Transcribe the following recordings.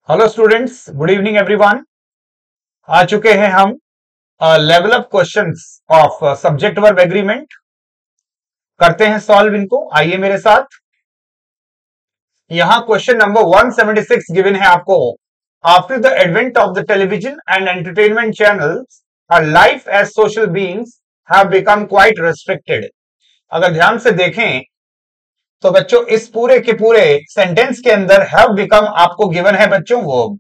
Hello students, good evening everyone. आ चुके हैं हम level up questions of subject verb agreement. करते हैं सॉल्व इनको, आइए मेरे साथ। यहां क्वेश्चन नंबर 176 गिवन है आपको। After the advent of the television and entertainment channels, our life as social beings have become quite restricted. अगर ध्यान से देखें तो बच्चों इस पूरे के पूरे सेंटेंस के अंदर हैव बिकम आपको गिवन है बच्चों वर्ब,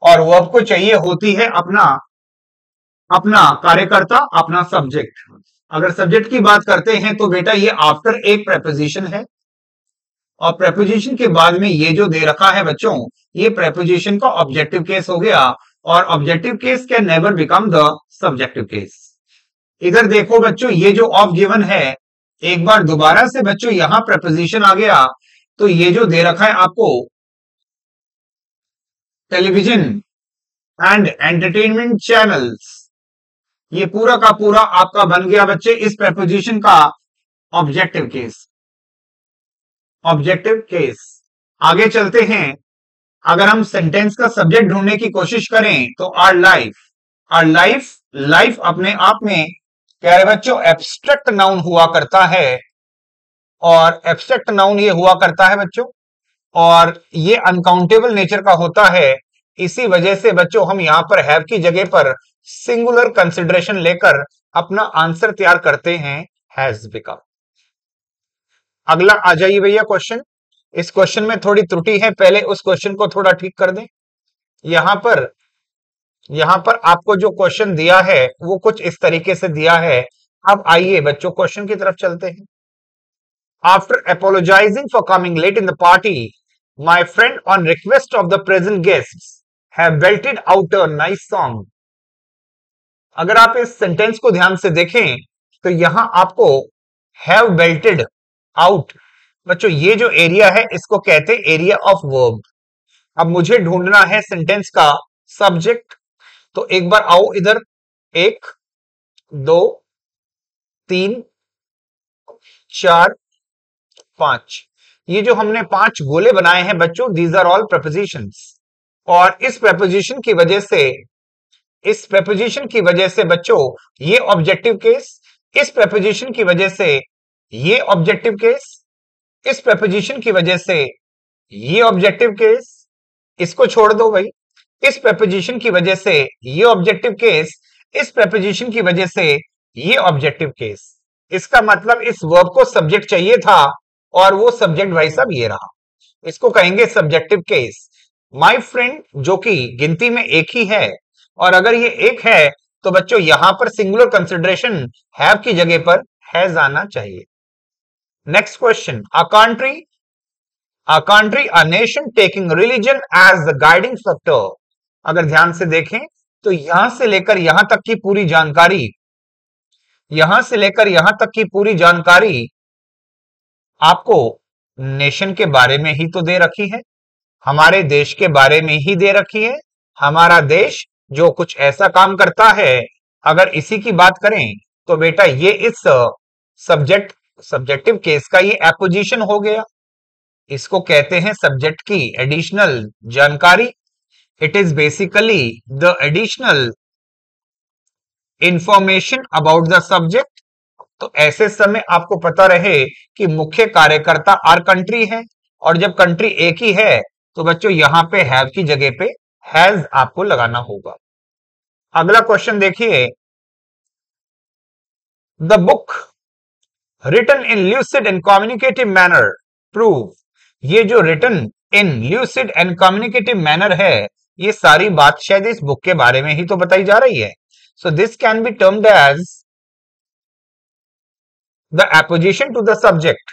और वर्ब को चाहिए होती है अपना कार्यकर्ता, अपना सब्जेक्ट। अगर सब्जेक्ट की बात करते हैं तो बेटा ये आफ्टर एक प्रेपोजिशन है, और प्रेपोजिशन के बाद में ये जो दे रखा है बच्चों, ये प्रेपोजिशन का ऑब्जेक्टिव केस हो गया, और objective case can never become the subjective case. इधर देखो बच्चों, ये जो ऑफ गिवन है, एक बार दोबारा से बच्चों यहां प्रेपोजिशन आ गया, तो ये जो दे रखा है आपको टेलीविजन एंड एंटरटेनमेंट चैनल्स, ये पूरा का पूरा आपका बन गया बच्चे इस प्रेपोजिशन का ऑब्जेक्टिव केस। Objective case. आगे चलते हैं। अगर हम सेंटेंस का सब्जेक्ट ढूंढने की कोशिश करें तो आवर लाइफ अपने आप में क्या है बच्चों, एब्स्ट्रैक्ट नाउन हुआ करता है, और एब्स्ट्रैक्ट नाउन ये हुआ करता है बच्चों, और ये अनकाउंटेबल नेचर का होता है। इसी वजह से बच्चों हम यहां पर हैव की जगह पर सिंगुलर कंसिडरेशन लेकर अपना आंसर तैयार करते हैं, हैज बिकम। अगला आ जाइए भैया क्वेश्चन। इस क्वेश्चन में थोड़ी त्रुटि है, पहले उस क्वेश्चन को थोड़ा ठीक कर दें। यहां पर आपको जो क्वेश्चन दिया है वो कुछ इस तरीके से दिया है। अब आइए बच्चों क्वेश्चन की तरफ चलते हैं। After apologising for coming late in the party, my friend on request of the present guests have belted out a nice song। अगर आप इस सेंटेंस को ध्यान से देखें तो यहां आपको have belted out, बच्चों ये जो एरिया है इसको कहते हैं एरिया ऑफ वर्ब। अब मुझे ढूंढना है सेंटेंस का सब्जेक्ट, तो एक बार आओ इधर। 1 2 3 4 5, ये जो हमने 5 गोले बनाए हैं बच्चों, दीज आर ऑल प्रपोजिशंस। और इस प्रपोजिशन की वजह से बच्चों ये ऑब्जेक्टिव केस, इस प्रपोजिशन की वजह से ये ऑब्जेक्टिव केस, इस प्रपोजिशन की वजह से ये ऑब्जेक्टिव केस, इसको छोड़ दो भाई। इस प्रपोजिशन की वजह से ये ऑब्जेक्टिव केस, इस प्रपोजिशन की वजह से ये ऑब्जेक्टिव केस। इसका मतलब इस वर्ब को सब्जेक्ट चाहिए था, और वो सब्जेक्ट भाई साहब ये रहा, इसको कहेंगे सब्जेक्टिव केस। माय फ्रेंड जो कि गिनती में एक ही है, और अगर ये एक है तो बच्चों यहां पर सिंगुलर कंसिडरेशन हैव की जगह पर हैज आना चाहिए। Next question. A country a nation taking religion as the guiding factor. अगर ध्यान से देखें तो यहां से लेकर यहां तक की पूरी जानकारी आपको नेशन के बारे में ही तो दे रखी है, हमारे देश के बारे में ही दे रखी है। हमारा देश जो कुछ ऐसा काम करता है, अगर इसी की बात करें तो बेटा ये इस सब्जेक्टिव केस का ये एपोजिशन हो गया। इसको कहते हैं सब्जेक्ट की एडिशनल जानकारी। It is basically the additional information about the subject. तो ऐसे समय आपको पता रहे कि मुख्य कार्यकर्ता आर कंट्री है, और जब कंट्री एक ही है तो बच्चों यहां पे हैव की जगह पे हैज आपको लगाना होगा। अगला क्वेश्चन देखिए। The book written in lucid and communicative manner prove. ये जो written in lucid and communicative manner है, ये सारी बात शायद इस बुक के बारे में ही तो बताई जा रही है। So this can be termed as the apposition to the subject.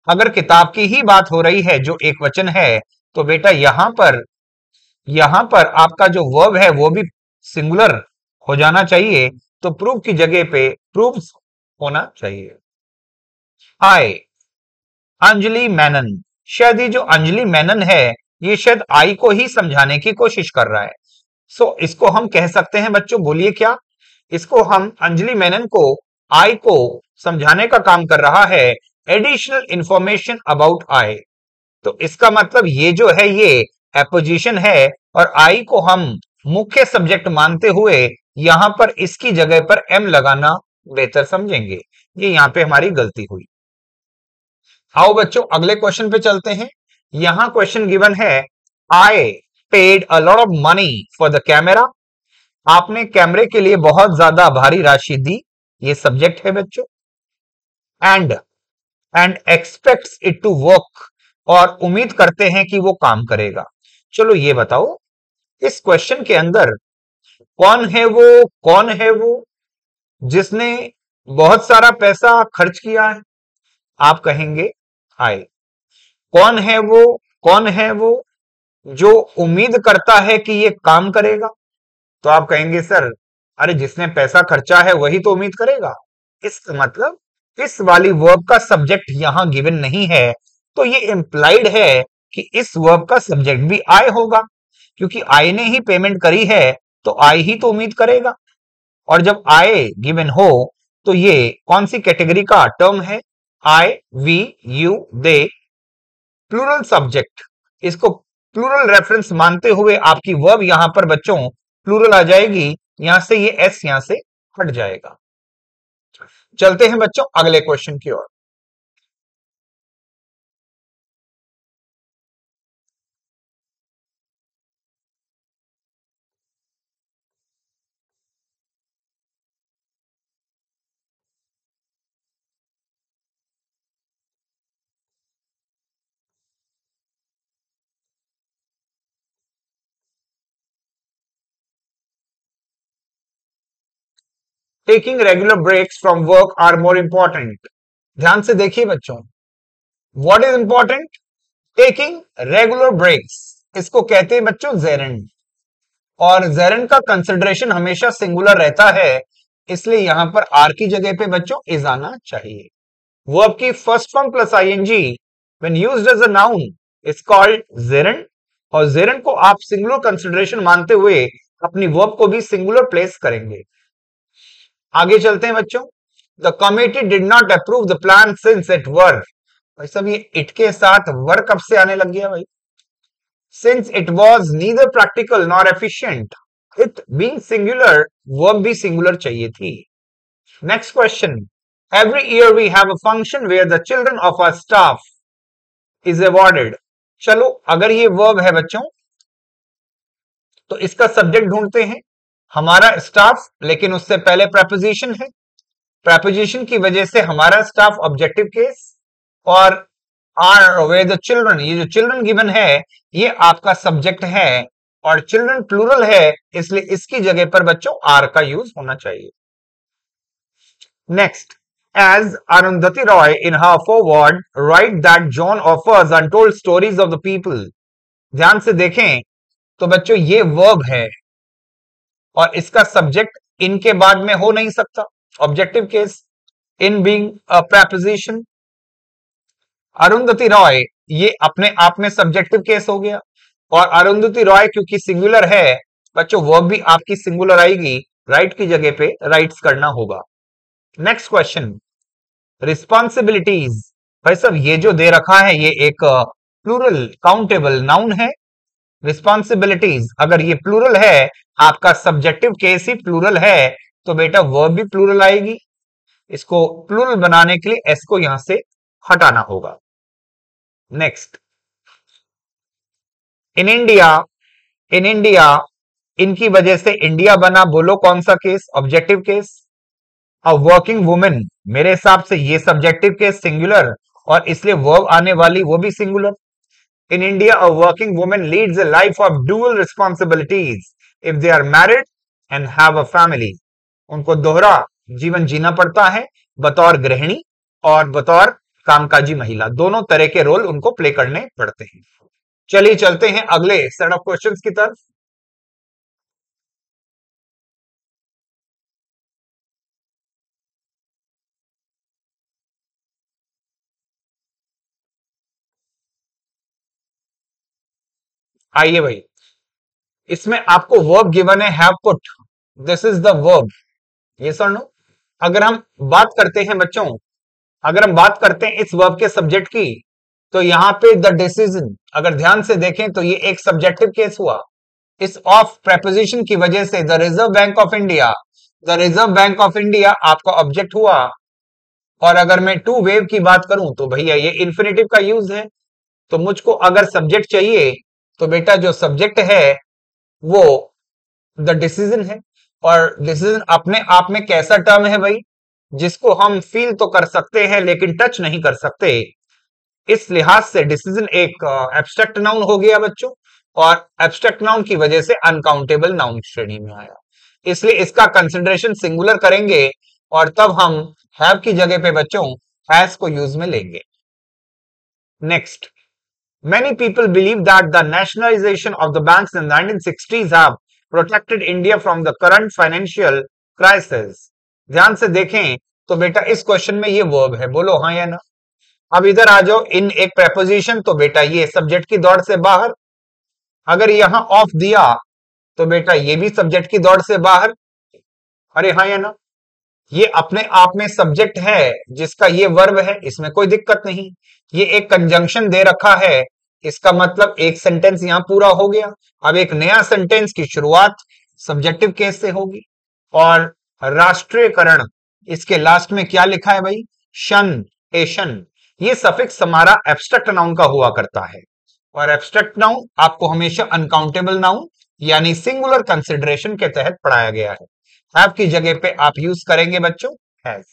अगर किताब की ही बात हो रही है जो एक वचन है, तो बेटा यहां पर आपका जो वर्ब है वो भी सिंगुलर हो जाना चाहिए, तो प्रूव की जगह पे प्रूव्स होना चाहिए। आई अंजलि मेनन। शायद ये जो अंजलि मेनन है ये शायद आई को ही समझाने की कोशिश कर रहा है। सो इसको हम कह सकते हैं बच्चों, बोलिए क्या, इसको हम अंजलि मेनन को आई को समझाने का काम कर रहा है, एडिशनल इंफॉर्मेशन अबाउट आई। तो इसका मतलब ये जो है ये एपोजिशन है और आई को हम मुख्य सब्जेक्ट मानते हुए यहां पर इसकी जगह पर एम लगाना बेहतर समझेंगे। ये यहां पे हमारी गलती हुई। आओ बच्चों अगले क्वेश्चन पे चलते हैं। यहां क्वेश्चन गिवन है, I paid a lot of money for the camera. आपने कैमरे के लिए बहुत ज्यादा भारी राशि दी, ये सब्जेक्ट है बच्चों। And expects it to work, और उम्मीद करते हैं कि वो काम करेगा। चलो ये बताओ इस क्वेश्चन के अंदर कौन है वो जिसने बहुत सारा पैसा खर्च किया है? आप कहेंगे आई। कौन है वो जो उम्मीद करता है कि ये काम करेगा? तो आप कहेंगे सर, अरे जिसने पैसा खर्चा है वही तो उम्मीद करेगा। इसका मतलब इस वाली वर्ब का सब्जेक्ट यहां गिवन नहीं है, तो ये इंप्लाइड है कि इस वर्ब का सब्जेक्ट भी आई होगा, क्योंकि आई ने ही पेमेंट करी है तो आई ही तो उम्मीद करेगा। और जब आई गिवन हो तो ये कौन सी कैटेगरी का टर्म है? I, we, you, they, plural subject. इसको प्लूरल रेफरेंस मानते हुए आपकी वर्ब यहां पर बच्चों प्लूरल आ जाएगी। यहां से ये एस यहां से हट जाएगा। चलते हैं बच्चों अगले क्वेश्चन की ओर। Taking regular breaks from work are more important. ध्यान से देखिए बच्चों, what is important? Taking regular breaks, इसको कहते हैं बच्चों जेरेंड। और जेरेंड का कंसिडरेशन हमेशा सिंगुलर रहता है, इसलिए यहां पर आर की जगह पे बच्चों इज आना चाहिए। वर्ब की first form plus ING when used as a noun is called gerund. और जेरेंड को आप सिंगुलर कंसिडरेशन मानते हुए अपनी वर्ब को भी सिंगुलर प्लेस करेंगे। आगे चलते हैं बच्चों। The committee did not approve the plan since it were. भाई सब ये इट के साथ वर कब से आने लग गया भाई? Since it was neither practical nor efficient. It being singular, verb भी सिंगुलर चाहिए थी। Next question, every year we have a function where the children of our staff is awarded. चलो अगर ये वर्ब है बच्चों तो इसका सब्जेक्ट ढूंढते हैं। हमारा स्टाफ, लेकिन उससे पहले प्रेपोजिशन है। प्रेपोजिशन की वजह से हमारा स्टाफ ऑब्जेक्टिव केस, और आर वेयर द चिल्ड्रन, ये जो चिल्ड्रन गिवन है ये आपका सब्जेक्ट है, और चिल्ड्रन प्लूरल है इसलिए इसकी जगह पर बच्चों आर का यूज होना चाहिए। Next, as Arundhati Roy in her foreword write that John offers untold stories of the people। ध्यान से देखें तो बच्चों ये वर्ब है और इसका सब्जेक्ट इनके बाद में हो नहीं सकता, objective case, in being a preposition. Arundhati Roy ये अपने आप में सब्जेक्टिव केस हो गया, और अरुंधति रॉय क्योंकि सिंगुलर है बच्चों वर्ब भी आपकी सिंगुलर आएगी, राइट की जगह पे राइट्स करना होगा। Next question, responsibilities. भाई साहब ये जो दे रखा है ये एक प्लूरल काउंटेबल नाउन है। रिस्पॉन्सिबिलिटीज अगर ये प्लूरल है, आपका सब्जेक्टिव केस ही प्लूरल है, तो बेटा वर्ब भी प्लूरल आएगी। इसको प्लूरल बनाने के लिए एस को यहां से हटाना होगा। नेक्स्ट, इन इंडिया इनकी वजह से इंडिया बना, बोलो कौन सा case? Objective case. A working women, मेरे हिसाब से ये सब्जेक्टिव केस सिंगुलर, और इसलिए वर्ब आने वाली वो भी singular. In India, a working woman leads a life of dual responsibilities if they are married and have a family। उनको दोहरा जीवन जीना पड़ता है, बतौर गृहिणी और बतौर कामकाजी महिला, दोनों तरह के रोल उनको प्ले करने पड़ते हैं। चलिए चलते हैं अगले सेट ऑफ क्वेश्चंस की तरफ। आइए भाई, इसमें आपको वर्ब गिवन है have put, this is the verb, yes और नो? अगर हम बात करते हैं बच्चों, अगर हम बात करते हैं इस वर्ब के सब्जेक्ट की, तो यहां पे द डिसीजन अगर ध्यान से देखें तो ये एक सब्जेक्टिव केस हुआ। इस ऑफ प्रेपोजिशन की वजह से the reserve bank of India, the reserve bank of India आपका ऑब्जेक्ट हुआ। और अगर मैं टू वेव की बात करूं तो भैया ये इन्फिनेटिव का यूज है। तो मुझको अगर सब्जेक्ट चाहिए तो बेटा जो सब्जेक्ट है वो द डिसीजन है। और डिसीजन अपने आप में कैसा टर्म है भाई, जिसको हम फील तो कर सकते हैं लेकिन टच नहीं कर सकते। इस लिहाज से डिसीजन एक एब्स्ट्रैक्ट नाउन हो गया बच्चों, और एब्स्ट्रैक्ट नाउन की वजह से अनकाउंटेबल नाउन श्रेणी में आया। इसलिए इसका कंसिडरेशन सिंगुलर करेंगे और तब हम हैव की जगह पे बच्चों हैज को यूज में लेंगे। Next, many people believe that the nationalization of the banks in the 1960s have protected India from the current financial crisis। ध्यान से देखें तो बेटा इस क्वेश्चन में ये वर्ब है, बोलो हाँ या ना। अब इधर आ जाओ, इन एक प्रेपोजिशन, तो बेटा ये सब्जेक्ट की दौड़ से बाहर। अगर यहां ऑफ दिया तो बेटा ये भी सब्जेक्ट की दौड़ से बाहर। अरे हाँ या ना, ये अपने आप में सब्जेक्ट है जिसका ये वर्ब है, इसमें कोई दिक्कत नहीं। ये एक कंजंक्शन दे रखा है, इसका मतलब एक सेंटेंस यहां पूरा हो गया। अब एक नया सेंटेंस की शुरुआत सब्जेक्टिव केस से होगी। और राष्ट्रीयकरण, इसके लास्ट में क्या लिखा है भाई, शन, एशन। ये सफिक्स हमारा एब्स्ट्रैक्ट नाउन का हुआ करता है, और एब्स्ट्रैक्ट नाउन आपको हमेशा अनकाउंटेबल नाउन यानी सिंगुलर कंसिडरेशन के तहत पढ़ाया गया है। हैव की जगह पे आप यूज करेंगे बच्चों has.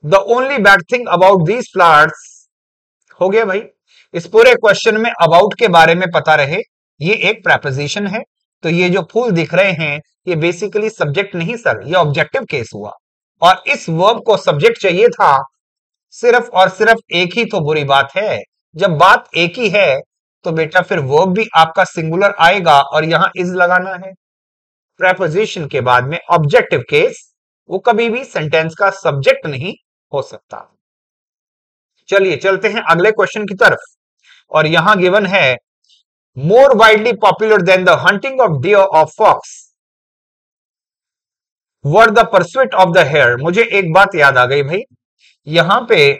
The only bad thing about these flowers, हो गया भाई। इस पूरे क्वेश्चन में अबाउट के बारे में पता रहे, ये एक प्रेपोजिशन है। तो ये जो फूल दिख रहे हैं ये बेसिकली सब्जेक्ट नहीं सर, ये ऑब्जेक्टिव केस हुआ। और इस वर्ब को सब्जेक्ट चाहिए था सिर्फ और सिर्फ एक ही। तो बुरी बात है, जब बात एक ही है तो बेटा फिर वर्ब भी आपका सिंगुलर आएगा और यहां इज लगाना है। प्रेपोजिशन के बाद में ऑब्जेक्टिव केस, वो कभी भी सेंटेंस का सब्जेक्ट नहीं हो सकता। चलिए चलते हैं अगले क्वेश्चन की तरफ, और यहां गिवन है more widely popular than the hunting of deer of fox were the pursuit of the hare. मुझे एक बात याद आ गई भाई, यहां पे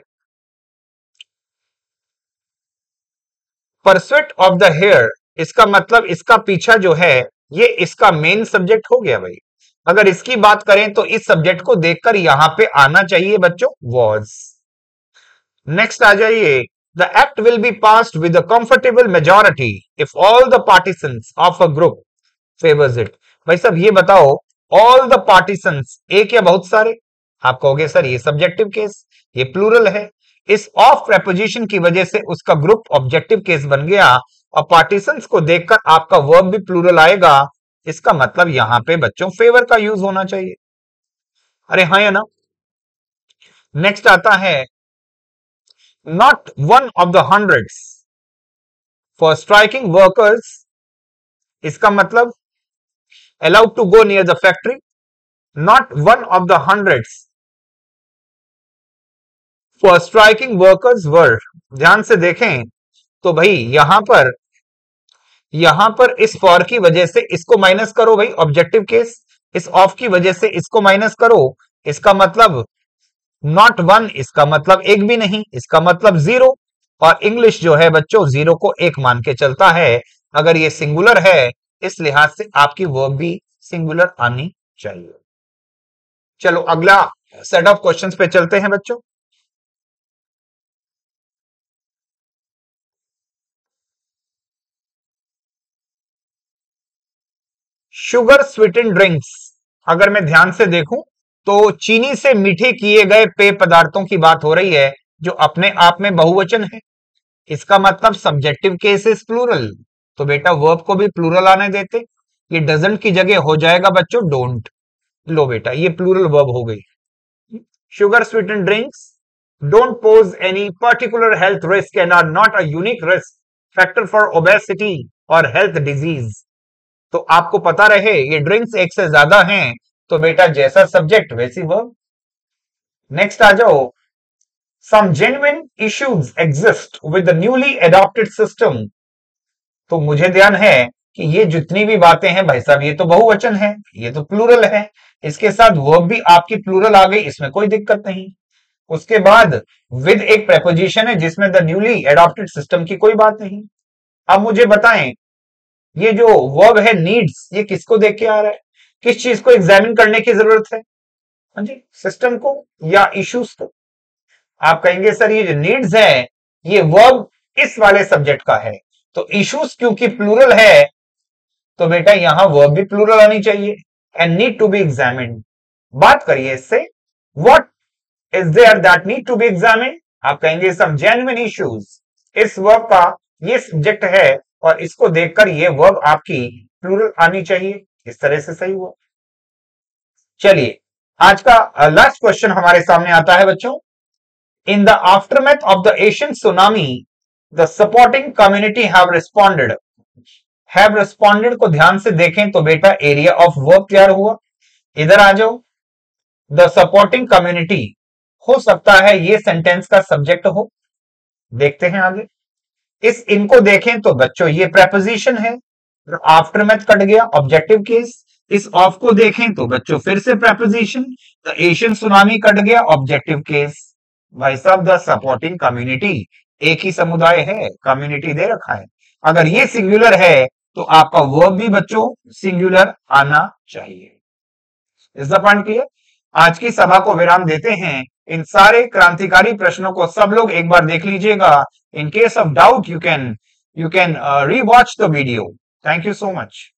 परस्यूट ऑफ द हेयर, इसका मतलब इसका पीछा जो है ये इसका मेन सब्जेक्ट हो गया भाई। अगर इसकी बात करें तो इस सब्जेक्ट को देखकर यहां पे आना चाहिए बच्चों वॉज। नेक्स्ट आ जाइए, the act will be passed with a comfortable majority if all the partisans of a group favours it. भाई साहब ये बताओ, ऑल द पार्टिसंस एक या बहुत सारे? आप कहोगे सर ये सब्जेक्टिव केस, ये प्लूरल है। इस ऑफ प्रेपोजिशन की वजह से उसका ग्रुप ऑब्जेक्टिव केस बन गया, और पार्टीशंस को देखकर आपका वर्ब भी प्लूरल आएगा। इसका मतलब यहां पे बच्चों फेवर का यूज होना चाहिए। अरे हाँ या ना। नेक्स्ट आता है not one of the hundreds for striking workers, इसका मतलब allowed to go near the factory. Not one of the hundreds for striking workers were. ध्यान से देखें तो भाई यहां पर इस फॉर की वजह से इसको माइनस करो भाई, ऑब्जेक्टिव केस। इस ऑफ की वजह से इसको माइनस करो, इसका मतलब नॉट वन, इसका मतलब एक भी नहीं, इसका मतलब जीरो। और इंग्लिश जो है बच्चों जीरो को एक मान के चलता है। अगर ये सिंगुलर है इस लिहाज से आपकी वर्ब भी सिंगुलर आनी चाहिए। चलो अगला सेट ऑफ क्वेश्चंस पे चलते हैं बच्चों। शुगर स्वीटेन ड्रिंक्स, अगर मैं ध्यान से देखूं तो चीनी से मीठे किए गए पेय पदार्थों की बात हो रही है, जो अपने आप में बहुवचन है। इसका मतलब सब्जेक्टिव केस इज प्लूरल, तो बेटा वर्ब को भी प्लूरल आने देते। ये डजंट की जगह हो जाएगा बच्चों डोंट। लो बेटा ये प्लूरल वर्ब हो गई। Sugar sweeten drinks don't pose any particular health risk and are not a unique risk factor for obesity or health disease। तो आपको पता रहे ये ड्रिंक्स एक से ज्यादा हैं, तो बेटा जैसा सब्जेक्ट वैसी वर्ब। नेक्स्ट आ जाओ, some genuine issues exist with the newly adopted system। तो मुझे ध्यान है कि ये जितनी भी बातें हैं भाई साहब ये तो बहुवचन है, ये तो प्लूरल है। इसके साथ वर्ब भी आपकी प्लूरल आ गई, इसमें कोई दिक्कत नहीं। उसके बाद विद एक प्रेपोजिशन है जिसमें द न्यूली एडॉप्टेड सिस्टम की कोई बात नहीं। अब मुझे बताएं, ये जो वर्ब है नीड्स, ये किसको देख के आ रहा है, किस चीज को एग्जामिन करने की जरूरत है? हाँ जी, सिस्टम को या इश्यूज को? आप कहेंगे सर ये जो नीड्स है ये वर्ब इस वाले सब्जेक्ट का है, तो इश्यूज क्योंकि प्लूरल है तो बेटा यहां वर्ब भी प्लूरल आनी चाहिए, and need to be examined. बात करिए इससे, what is there that need to be examined? आप कहेंगे सम जेन्युइन इश्यूज। इस वर्ब का ये सब्जेक्ट है और इसको देखकर ये वर्ब आपकी प्लूरल आनी चाहिए। इस तरह से सही हुआ। चलिए आज का लास्ट क्वेश्चन हमारे सामने आता है बच्चों। In the aftermath of the Asian tsunami the supporting community have responded. Have responded को ध्यान से देखें तो बेटा एरिया ऑफ वर्क तैयार हुआ। इधर आ जाओ, द सपोर्टिंग कम्युनिटी हो सकता है ये सेंटेंस का सब्जेक्ट हो। देखते हैं आगे, इस इनको देखें तो बच्चों ये प्रेपोजिशन है, आफ्टरमैथ कट गया, ऑब्जेक्टिव केस। इस ऑफ को देखें तो बच्चों फिर से preposition, the Asian tsunami cut गया, ऑब्जेक्टिव केस। भाई साहब द सपोर्टिंग कम्युनिटी, एक ही समुदाय है, कम्युनिटी दे रखा है, अगर ये सिंगुलर है तो आपका वर्ब भी बच्चों सिंगुलर आना चाहिए। Is the point clear? आज की सभा को विराम देते हैं। इन सारे क्रांतिकारी प्रश्नों को सब लोग एक बार देख लीजिएगा। In case of doubt you can rewatch the video. Thank you so much.